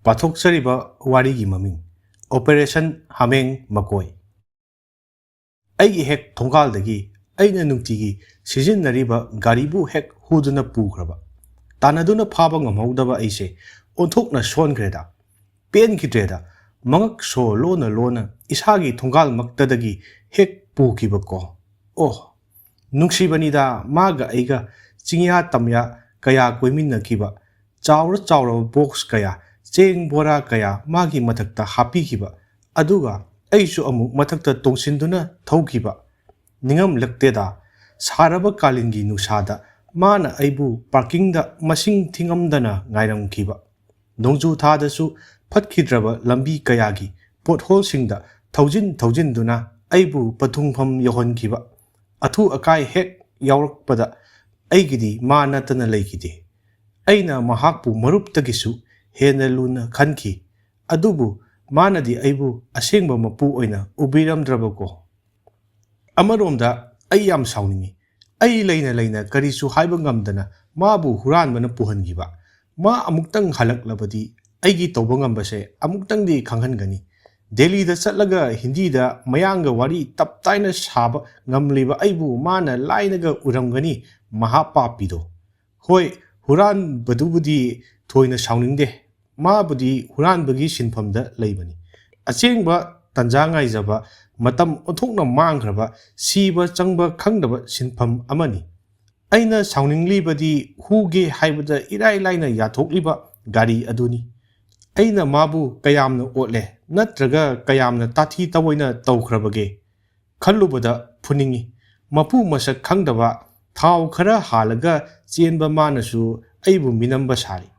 ꯄꯥꯊꯣꯛꯆꯔꯤꯕ ꯋꯥꯔꯤꯒꯤ ꯃꯃꯤꯡ ꯑꯣꯄꯔꯦꯁꯟ ꯍꯥꯃꯦꯡ ꯃꯀꯣꯏ ꯑꯩꯒꯤ ꯍꯦꯛ ꯊꯣꯡꯒꯥꯜꯗꯒꯤ ꯑꯩꯅ ꯅꯨꯡꯇꯤꯒꯤ ꯁꯤꯖꯤꯟꯅꯔꯤꯕ ꯒꯥꯔꯤꯕꯨ ꯍꯦꯛ ꯍꯨꯗꯨꯅ ꯄꯨꯈ꯭ꯔꯕ ꯇꯥꯟꯅꯗꯨꯅ ꯐꯥꯕ ꯉꯝꯍꯧꯗꯕ ꯑꯩꯁꯦ ꯑꯣꯟꯊꯣꯛꯅ ꯁꯣꯟꯈ꯭ꯔꯦꯗ ꯄꯦꯟꯈꯤꯗ꯭ꯔꯦꯗ ꯃꯉꯛ ꯁꯣ ꯂꯣꯟꯅ ꯂꯣꯟꯅ ꯏꯁꯥꯒꯤ ꯊꯣꯡꯒꯥꯜꯃꯛꯇꯗꯒꯤ ꯍꯦꯛ ꯄꯨꯈꯤꯕꯀꯣ ꯑꯣ ꯅꯨꯡꯁꯤꯕꯅꯤꯗ ꯃꯥꯒ ꯑꯩꯒ ꯆꯤꯡꯌꯥ ꯇꯝꯌꯥ ꯀꯌꯥ ꯀꯣꯏꯃꯤꯟꯅꯈꯤꯕ ꯆꯥꯎꯔ ꯆꯥꯎꯔꯕ ꯕꯣꯛꯁ ꯀꯌꯥ ꯆꯦꯡ ꯕꯣꯔꯥ ꯀꯌꯥ ꯃꯥꯒꯤ ꯃꯊꯛꯇ ꯍꯥꯞꯄꯤꯈꯤꯕ ꯑꯗꯨꯒ ꯑꯩꯁꯨ ꯑꯃꯨꯛ ꯃꯊꯛꯇ ꯇꯣꯡꯁꯤꯟꯗꯨꯅ ꯊꯧꯈꯤꯕ ꯅꯤꯡꯉꯝꯂꯛꯇꯦꯗ ꯁꯥꯔꯕ ꯀꯥꯂꯦꯟꯒꯤ ꯅꯨꯡꯁꯥꯗ ꯃꯥꯅ ꯑꯩꯕꯨ ꯄꯥꯔꯀꯤꯡꯗ ꯃꯁꯤꯡ ꯊꯤꯉꯝꯗꯅ ꯉꯥꯏꯔꯝꯈꯤꯕ ꯅꯣꯡꯖꯨ ꯊꯥꯗꯁꯨ ꯐꯠꯈꯤꯗ꯭ꯔꯕ ꯂꯝꯕꯤ ꯀꯌꯥꯒꯤ ꯄꯣꯠꯍꯣꯜꯁꯤꯡꯗ ꯊꯧꯖꯤꯟꯗꯨꯅ ꯑꯩꯕꯨ ꯄꯊꯨꯡꯐꯝ ꯌꯧꯍꯟꯈꯤꯕ ꯑꯊꯨ ꯑꯀꯥꯏ ꯍꯦꯛ ꯌꯥꯎꯔꯛꯄꯗ ꯑꯩꯒꯤꯗꯤ ꯃꯥ ꯅꯠꯇꯅ ꯂꯩꯈꯤꯗꯦ ꯑꯩꯅ ꯃꯍꯥꯛꯄꯨ ꯃꯔꯨꯞꯇꯒꯤꯁꯨ ꯍꯦꯟꯅ ꯂꯨꯅ ꯈꯟꯈꯤ ꯑꯗꯨꯕꯨ ꯃꯥꯅꯗꯤ ꯑꯩꯕꯨ ꯑꯁꯦꯡꯕ ꯃꯄꯨ ꯑꯣꯏꯅ ꯎꯕꯤꯔꯝꯗ꯭ꯔꯕꯀꯣ ꯑꯃꯔꯣꯝꯗ ꯑꯩ ꯌꯥꯝ ꯁꯥꯎꯅꯤꯡꯉꯤ ꯑꯩ ꯂꯩꯅ ꯂꯩꯅ ꯀꯔꯤꯁꯨ ꯍꯥꯏꯕ ꯉꯝꯗꯅ ꯃꯥꯕꯨ ꯍꯨꯔꯥꯟꯕꯅ ꯄꯨꯍꯟꯈꯤꯕ ꯃꯥ ꯑꯃꯨꯛꯇꯪ ꯍꯜꯂꯛꯂꯕꯗꯤ ꯑꯩꯒꯤ ꯇꯧꯕ ꯉꯝꯕꯁꯦ ꯑꯃꯨꯛꯇꯪꯗꯤ ꯈꯪꯍꯟꯒꯅꯤ ꯗꯦꯜꯂꯤꯗ ꯆꯠꯂꯒ ꯍꯤꯟꯗꯤꯗ ꯃꯌꯥꯡꯒ ꯋꯥꯔꯤ ꯇꯞ ꯇꯥꯏꯅ ꯁꯥꯕ ꯉꯝꯂꯤꯕ ꯑꯩꯕꯨ ꯃꯥꯅ ꯂꯥꯏꯅꯒ ꯎꯔꯝꯒꯅꯤ ꯃꯍꯥꯄꯥꯄꯤꯗꯣ ꯍꯣꯏ ꯍꯨꯔꯥꯟꯕꯗꯨꯕꯨꯗꯤ ꯊꯣꯏꯅ ꯁꯥꯎꯅꯤꯡꯗꯦ ꯃꯥꯕꯨꯗꯤ ꯍꯨꯔꯥꯟꯕꯒꯤ ꯁꯤꯟꯐꯝꯗ ꯂꯩꯕꯅꯤ ꯑꯁꯦꯡꯕ ꯇꯟꯖꯥ ꯉꯥꯏꯖꯕ ꯃꯇꯝ ꯑꯣꯟꯊꯣꯛꯅ ꯃꯥꯡꯈ꯭ꯔꯕ ꯁꯤꯕ ꯆꯪꯕ ꯈꯪꯗꯕ ꯁꯤꯟꯐꯝ ꯑꯃꯅꯤ ꯑꯩꯅ ꯁꯥꯎꯅꯤꯡꯂꯤꯕꯗꯤ ꯍꯨꯒꯦ ꯍꯥꯏꯕꯗ ꯏꯔꯥꯏ ꯂꯥꯏꯅ ꯌꯥꯊꯣꯛꯂꯤꯕ ꯒꯥꯔꯤ ꯑꯗꯨꯅꯤ ꯑꯩꯅ ꯃꯥꯕꯨ ꯀꯌꯥꯝꯅ ꯑꯣꯠꯂꯦ ꯅꯠꯇ꯭ꯔꯒ ꯀꯌꯥꯝꯅ ꯇꯥꯊꯤ ꯇꯑꯣꯏꯅ ꯇꯧꯈ꯭ꯔꯕꯒꯦ ꯈꯜꯂꯨꯕꯗ ꯐꯨꯅꯤꯡꯉꯤ ꯃꯄꯨ ꯃꯁꯛ ꯈꯪꯗꯕ ꯊꯥꯎ ꯈꯔ ꯍꯥꯜꯂꯒ ꯆꯦꯟꯕ ꯃꯥꯅꯁꯨ ꯑꯩꯕꯨ ꯃꯤꯅꯝꯕ ꯁꯥꯔꯤ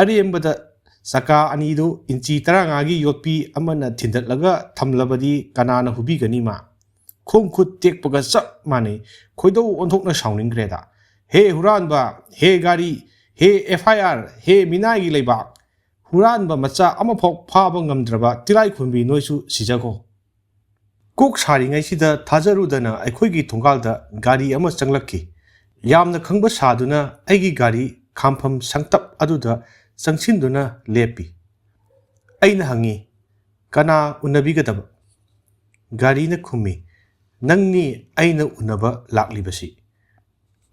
ꯑꯔꯦꯝꯕꯗ ꯆꯀꯥ ꯑꯅꯤꯗꯨ ꯏꯟꯆꯤ 15ꯒꯤ ꯌꯣꯠꯄꯤ ꯑꯃꯅ ꯊꯤꯟꯗꯠꯂꯒ ꯊꯝꯂꯕꯗꯤ ꯀꯅꯥꯅ ꯍꯨꯕꯤꯒꯅꯤ ꯃꯥ ꯈꯣꯡ ꯈꯨꯠ ꯇꯦꯛꯄꯒ ꯆꯞ ꯃꯥꯟꯅꯩ ꯈꯣꯏꯗꯧ ꯑꯣꯟꯊꯣꯛꯅ ꯁꯥꯎꯅꯤꯡꯈ꯭ꯔꯦꯗ ꯍꯦ ꯍꯨꯔꯥꯟꯕ ꯍꯦ ꯒꯥꯔꯤ ꯍꯦ FIR ꯍꯦ ꯃꯤꯅꯥꯏꯒꯤ ꯂꯩꯕꯥꯛ ꯍꯨꯔꯥꯟꯕ ꯃꯆꯥ ꯑꯃꯐꯥꯎ ꯐꯥꯕ ꯉꯝꯗ꯭ꯔꯕ ꯇꯤꯂꯥꯏꯈꯨꯝꯕꯤ ꯅꯣꯏꯁꯨ ꯁꯤꯖꯈꯣ ꯀꯣꯛ ꯁꯥꯔꯤꯉꯩꯁꯤꯗ ꯊꯥꯖꯔꯨꯗꯅ ꯑꯩꯈꯣꯏꯒꯤ ꯊꯣꯡꯒꯥꯜꯗ ꯒꯥꯔꯤ ꯑꯃ ꯆꯪꯂꯛꯈꯤ ꯌꯥꯝꯅ ꯈꯪꯕ ꯁꯥꯗꯨꯅ ꯑꯩꯒꯤ ꯒꯥꯔꯤ ꯈꯥꯝꯐꯝ ꯁꯪꯇꯞ ꯑꯗꯨꯗ ꯆꯪꯁꯤꯟꯗꯨꯅ ꯂꯦꯞꯄꯤ ꯑꯩꯅ ꯍꯪꯉꯤ ꯀꯅꯥ ꯎꯅꯕꯤꯒꯗꯕ ꯒꯥꯔꯤꯅ ꯈꯨꯝꯃꯤ ꯅꯪꯅꯤ ꯑꯩꯅ ꯎꯅꯕ ꯂꯥꯛꯂꯤꯕꯁꯤ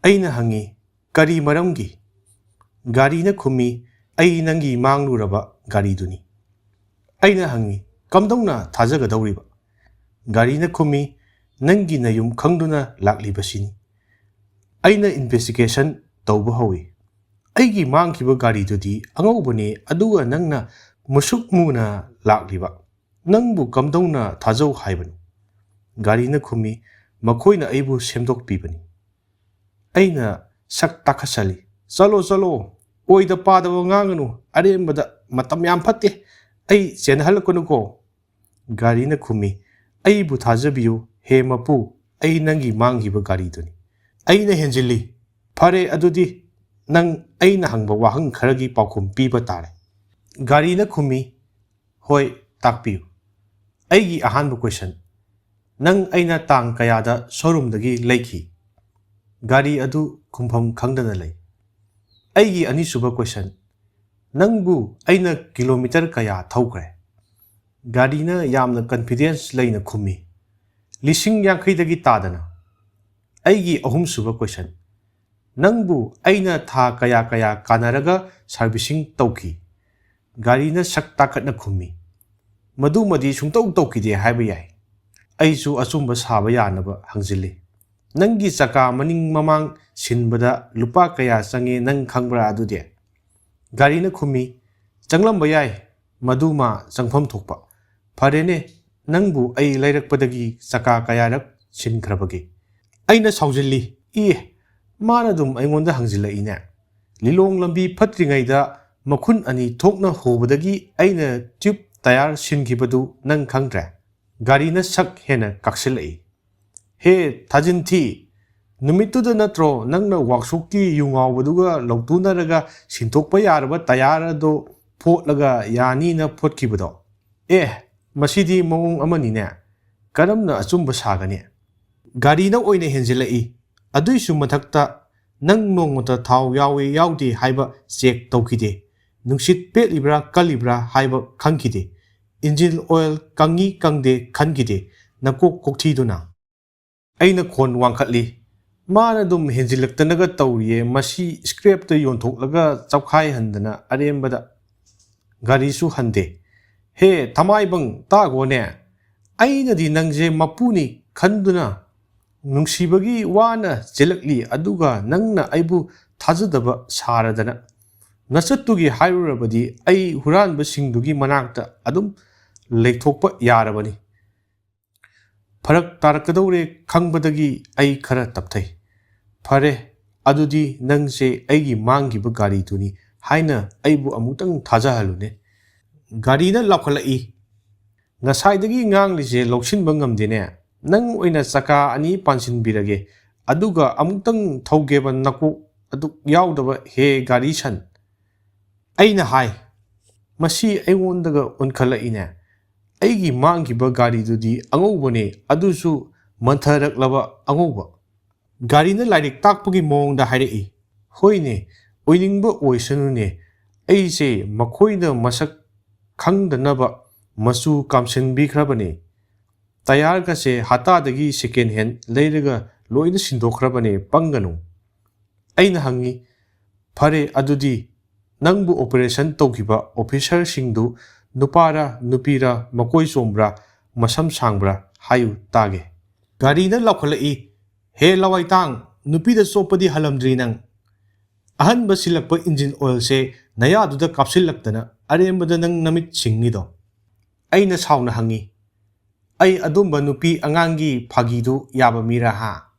ꯑꯩꯅ ꯍꯪꯉꯤ ꯀꯔꯤ ꯃꯔꯝꯒꯤ ꯒꯥꯔꯤꯅ ꯈꯨꯝꯃꯤ ꯑꯩ ꯅꯪꯒꯤ ꯃꯥꯡꯂꯨꯔꯕ ꯒꯥꯔꯤꯗꯨꯅꯤ ꯑꯩꯅ ꯍꯪꯉꯤ ꯀꯝꯗꯧꯅ ꯊꯥꯖꯒꯗꯧꯔꯤꯕ ꯒꯥꯔꯤꯅ ꯈꯨꯝꯃꯤ ꯅꯪꯒꯤ ꯅꯌꯨꯝ ꯈꯪꯗꯨꯅ ꯂꯥꯛꯂꯤꯕꯁꯤꯅꯤ ꯑꯩꯅ ꯏꯟꯚꯦꯁꯇꯤꯒꯦꯁꯟ ꯇꯧꯕ ꯍꯧꯏ ꯑꯩꯒꯤ ꯃꯥꯡꯈꯤꯕ ꯒꯥꯔꯤꯗꯨꯗꯤ ꯑꯉꯧꯕꯅꯤ ꯑꯗꯨꯒ ꯅꯪꯅ ꯃꯨꯁꯨꯛ ꯃꯨꯅ ꯂꯥꯛꯂꯤꯕ ꯅꯪꯕꯨ ꯀꯝꯗꯧꯅ ꯊꯥꯖꯧ ꯍꯥꯏꯕꯅꯣ ꯒꯥꯔꯤꯅ ꯈꯨꯝꯃꯤ ꯃꯈꯣꯏꯅ ꯑꯩꯕꯨ ꯁꯦꯝꯗꯣꯛꯄꯤꯕꯅꯤ ꯑꯩꯅ ꯁꯛ ꯇꯥꯈꯠꯆꯜꯂꯤ ꯆꯠꯂꯣ ꯆꯠꯂꯣ ꯑꯣꯏꯗ ꯄꯥꯗꯕ ꯉꯥꯡꯒꯅꯨ ꯑꯔꯦꯝꯕꯗ ꯃꯇꯝ ꯌꯥꯝ ꯐꯠꯇꯦ ꯑꯩ ꯆꯦꯟꯍꯜꯂꯛꯀꯅꯨꯀꯣ ꯒꯥꯔꯤꯅ ꯈꯨꯝꯃꯤ ꯑꯩꯕꯨ ꯊꯥꯖꯕꯤꯌꯨ ꯍꯦ ꯃꯄꯨ ꯑꯩ ꯅꯪꯒꯤ ꯃꯥꯡꯈꯤꯕ ꯒꯥꯔꯤꯗꯨꯅꯤ ꯑꯩꯅ ꯍꯦꯟꯖꯤꯜꯂꯤ ꯐꯔꯦ ꯑꯗꯨꯗꯤ ꯅꯪ ꯑꯩꯅ ꯍꯪꯕ ꯋꯥꯍꯪ ꯈꯔꯒꯤ ꯄꯥꯎꯈꯨꯝ ꯄꯤꯕ ꯇꯥꯔꯦ ꯒꯥꯔꯤꯅ ꯈꯨꯝꯃꯤ ꯍꯣꯏ ꯇꯥꯛꯄꯤꯌꯨ ꯑꯩꯒꯤ ꯑꯍꯥꯟꯕ ꯀꯣꯏꯁꯟ ꯅꯪ ꯑꯩꯅ ꯇꯥꯡ ꯀꯌꯥꯗ ꯁꯣꯔꯨꯝꯗꯒꯤ ꯂꯩꯈꯤ ꯒꯥꯔꯤ ꯑꯗꯨ ꯈꯨꯝꯐꯝ ꯈꯪꯗꯅ ꯂꯩ ꯑꯩꯒꯤ ꯑꯅꯤꯁꯨꯕ ꯀꯣꯏꯁꯟ ꯅꯪꯕꯨ ꯑꯩꯅ ꯀꯤꯂꯣꯃꯤꯇꯔ ꯀꯌꯥ ꯊꯧꯈ꯭ꯔꯦ ꯒꯥꯔꯤꯅ ꯌꯥꯝꯅ ꯀꯟꯐꯤꯗꯦꯟꯁ ꯂꯩꯅ ꯈꯨꯝꯃꯤ 50,000ꯗꯒꯤ ꯇꯥꯗꯅ ꯑꯩꯒꯤ ꯑꯍꯨꯝꯁꯨꯕ ꯀꯣꯏꯁꯟ ꯅꯪꯕꯨ ꯑꯩꯅ ꯊꯥ ꯀꯌꯥ ꯀꯥꯟꯅꯔꯒ ꯁꯥꯔꯚꯤꯁꯤꯡ ꯇꯧꯈꯤ ꯒꯥꯔꯤꯅ ꯁꯛ ꯇꯥꯈꯠꯅ ꯈꯨꯝꯃꯤ ꯃꯗꯨꯃꯗꯤ ꯁꯨꯡꯇꯧ ꯇꯧꯈꯤꯗꯦ ꯍꯥꯏꯕ ꯌꯥꯏ ꯑꯩꯁꯨ ꯑꯆꯨꯝꯕ ꯁꯥꯕ ꯌꯥꯅꯕ ꯍꯪꯖꯤꯜꯂꯤ ꯅꯪꯒꯤ ꯆꯀꯥ ꯃꯅꯤꯡ ꯃꯃꯥꯡ ꯁꯤꯟꯕꯗ ꯂꯨꯄꯥ ꯀꯌꯥ ꯆꯪꯉꯦ ꯅꯪ ꯈꯪꯕ꯭ꯔꯥ ꯑꯗꯨꯗꯤ ꯒꯥꯔꯤꯅ ꯈꯨꯝꯃꯤ ꯆꯪꯂꯝꯕ ꯌꯥꯏ ꯃꯗꯨꯃ ꯆꯪꯐꯝ ꯊꯣꯛꯄ ꯐꯔꯦꯅꯦ ꯅꯪꯕꯨ ꯑꯩ ꯂꯩꯔꯛꯄꯗꯒꯤ ꯆꯀꯥ ꯀꯌꯥꯔꯛ ꯁꯤꯟꯈ꯭ꯔꯕꯒꯦ ꯑꯩꯅ ꯁꯥꯎꯖꯤꯜꯂꯤ ꯃꯥꯅ ꯑꯗꯨꯝ ꯑꯩꯉꯣꯟꯗ ꯍꯪꯖꯤꯜꯂꯛꯏꯅꯦ ꯂꯤꯂꯣꯡ ꯂꯝꯕꯤ ꯐꯠꯇ꯭ꯔꯤꯉꯩꯗ ꯃꯈꯨꯟ ꯑꯅꯤ ꯊꯣꯛꯅ ꯍꯣꯕꯗꯒꯤ ꯑꯩꯅ ꯇ꯭ꯌꯨꯕ ꯇꯌꯥꯔ ꯁꯤꯟꯈꯤꯕꯗꯨ ꯅꯪ ꯈꯪꯗ꯭ꯔꯦ ꯒꯥꯔꯤꯅ ꯁꯛ ꯍꯦꯟꯅ ꯀꯥꯛꯁꯤꯜꯂꯛꯏ ꯍꯦ ꯊꯥꯖꯤꯟꯊꯤ ꯅꯨꯃꯤꯠꯇꯨꯗ ꯅꯠꯇ꯭ꯔꯣ ꯅꯪꯅ ꯋꯥꯛꯁꯣꯞꯀꯤ ꯌꯨꯉꯥꯎꯕꯗꯨꯒ ꯂꯧꯇꯨꯅꯔꯒ ꯁꯤꯟꯊꯣꯛꯄ ꯌꯥꯔꯕ ꯇꯌꯥꯔ ꯑꯗꯣ ꯐꯣꯠꯂꯒ ꯌꯥꯅꯤꯅ ꯐꯣꯠꯈꯤꯕꯗꯣ ꯃꯁꯤꯗꯤ ꯃꯑꯣꯡ ꯑꯃꯅꯤꯅꯦ ꯀꯔꯝꯅ ꯑꯆꯨꯝꯕ ꯁꯥꯒꯅꯤ ꯒꯥꯔꯤꯅ ꯑꯣꯏꯅ ꯍꯦꯟꯖꯤꯜꯂꯛꯏ ꯑꯗꯨꯏꯁꯨ ꯃꯊꯛꯇ ꯅꯪ ꯅꯣꯡꯃꯇ ꯊꯥꯎ ꯌꯥꯎꯏ ꯌꯥꯎꯗꯦ ꯍꯥꯏꯕ check ꯇꯧꯈꯤꯗꯦ Nungsit petlibra kalibra haiba khangkide. Engine oil kangi kangde khankide. Nakok kokthiduna. Aina khon wangkhatli. Mana dum henjilaktanaga tawriye masi scrap to yonthoklaga chawkhai handana arembada. Gari su hande. He thamai bang ta go ne. Aina di nangje mapuni khanduna. Nungsibagi wana jelakli aduga nangna aibu thajadaba saradana. Nasatugi hairurabadi ai huranba singdugi manakta adum leithokpa yarabani. Farak tarakadawre khangbadagi ai khara tapthai. Phare adudi nangse aigi mangiba gari tuni haina aibu amutang thajahalune. Gari na lakhalai. Ngasaidagi nganglise loksinba ngamdene. Nang oina saka ani pansinbirage. Aduga amutang thawgeba naku aduk yaudaba he gari san. Aina hai. Masi aywondaga unkhalai. Aigi mangiba gari dudi angobane adusu mantharaklaba angoba. Gari na lairik takpagi mongda hairei. Hoine, oiningba oisanune. Aise makoina masak khangdanaba masu kamsinbikrabane. Tayarga se hatadagi second hand leiraga loina sindokrabane panganu. Aina hangi, phare adudi nangbu operation tawkiba officer singdu nupara nupira makoi sombra masam sangbra hayu tage. Gari na lakhalai. He lawaitang nupida sopadi halamdri nang. Ahan basilakpa engine oil se nayaduda kapsilaktana arembada nang namit singnido. Aina sauna hangi. Ai adumba nupi angangi phagidu yaba mira ha.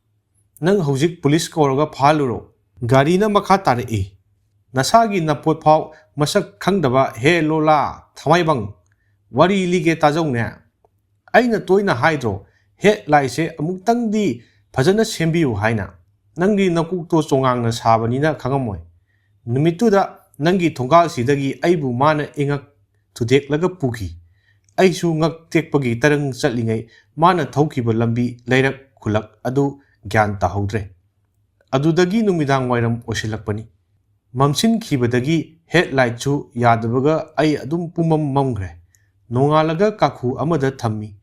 Nang hojik police koraga phaluro. Gari na makha tarei. Nasagi napot phau masak khangdaba he lola thamaibang. Wari lige tajongna. Aina toina haidro. He laise amuktangdi Fajana sembiu haina. Nangi nakukto songang na sabanina kangamoy. Numituda nangi thonggal sidagi aibu mana ingak tudek laga puki. Aisu ngak tekpagi tarang satlingay mana thawkiba lambi lairak kulak adu gyan tahodre. Adudagi numidang wairam osilakpani. Mamsin khibadagi headlight chu yadabaga ay adum pumam mamgre. Nongalaga kakhu amada thammi.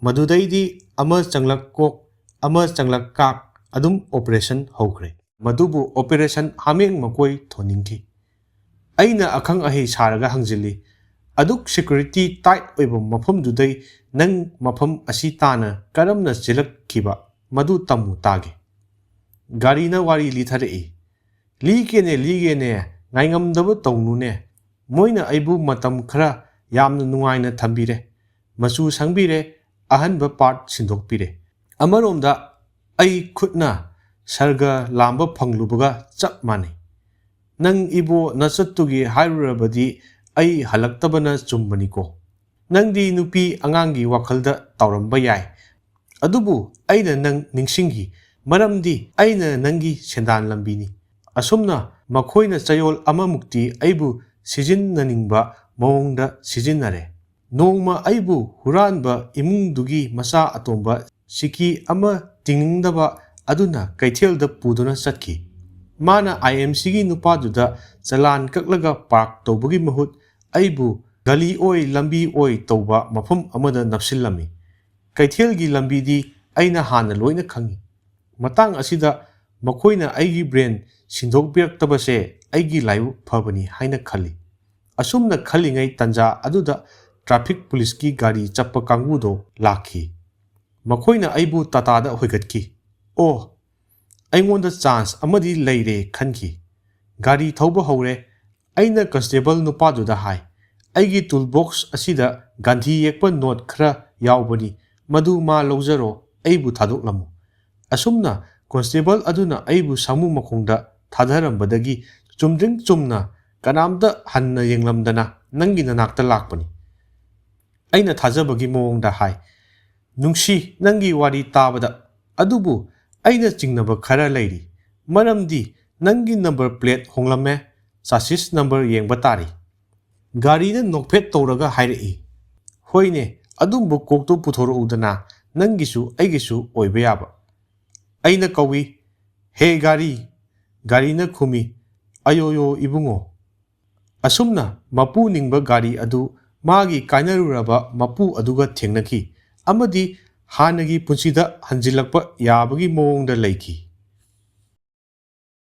Madudaidi ama changlak kok ama changlak kak adum operation hokre. Madubu operation hameng makoi thoningi. Aina akhang ahi saraga hangjili. Aduk security tight oiba mafam dudai nang mafam asitana karamna silak kiba madu tamu tage. Gari na wari litharei. Ligene ngaingam daba tawnune. Moina aibu matam khara yamna nungaina thambire. Masu sangbire ahanba part sindokpire. Amaromda ai khutna sarga lamba phanglubaga chap mane. Nang ibo nasatugi hairurabadi ai halaktabana chumbaniko. Nangdi nupi angangi wakhalda tauramba yai. Adubu aina nang ningsingi maramdi aina nangi sendan lambini. Asumna makoina chayol amamukti aibu sijin naningba maungda sijinare. Nongma aibu huranba imungdugi masa atomba Siki ama tingningdaba aduna kaithel puduna satki. Mana IMC gi nupaduda chalan kaklaga park tawbagi mahut aibu gali oi lambi oi tawba mafam amada napsillami. Kaithel gi lambi di aina hana loina khangi. Matang asida makoina aigi brain sindokpirakta se aigi laibu phabani haina khali. Asumna khalingai tanja aduda traffic police ki gari chappa kangudo lakhi. Makoina aibu tatada hoigatki. Oh, aingonda chance amadi leire khanki. Gari thauba hore, aina constable nupaduda hai. Aigi toolbox asida Gandhi yekpa note khra yaubani. Madu ma lawjaro aibu thadoklamu. Asumna constable aduna aibu samu makongda thadharambadagi chumdring chumna kanamda hanna yenglamdana nangi nanakta lakpani. Aina thajabagi moongda hai. Nungsi nangi wari tabada. Adubu aina chingnaba khara lairi. Maramdi nangi number plate honglame chassis number yengba tari. Gari na nokphet tawraga hairei. Hoine adumbu kokto puthoro udana nangisu aigisu oiba yaba. Aina kawi. He gari. Gari na khumi. Ayoyo ibungo. ꯑꯁꯨꯝꯅ ꯃꯄꯨ ꯅꯤꯡꯕ ꯒꯥꯔꯤ ꯑꯗꯨ ꯃꯥꯒꯤ ꯀꯥꯏꯅꯔꯨꯔꯕ ꯃꯄꯨ ꯑꯗꯨꯒ ꯊꯦꯡꯅꯈꯤ ꯑꯃꯗꯤ ꯍꯥꯟꯅꯒꯤ ꯄꯨꯟꯁꯤꯗ ꯍꯟꯖꯤꯜꯂꯛꯄ ꯌꯥꯕꯒꯤ ꯃꯑꯣꯡꯗ ꯂꯩꯈꯤ꯫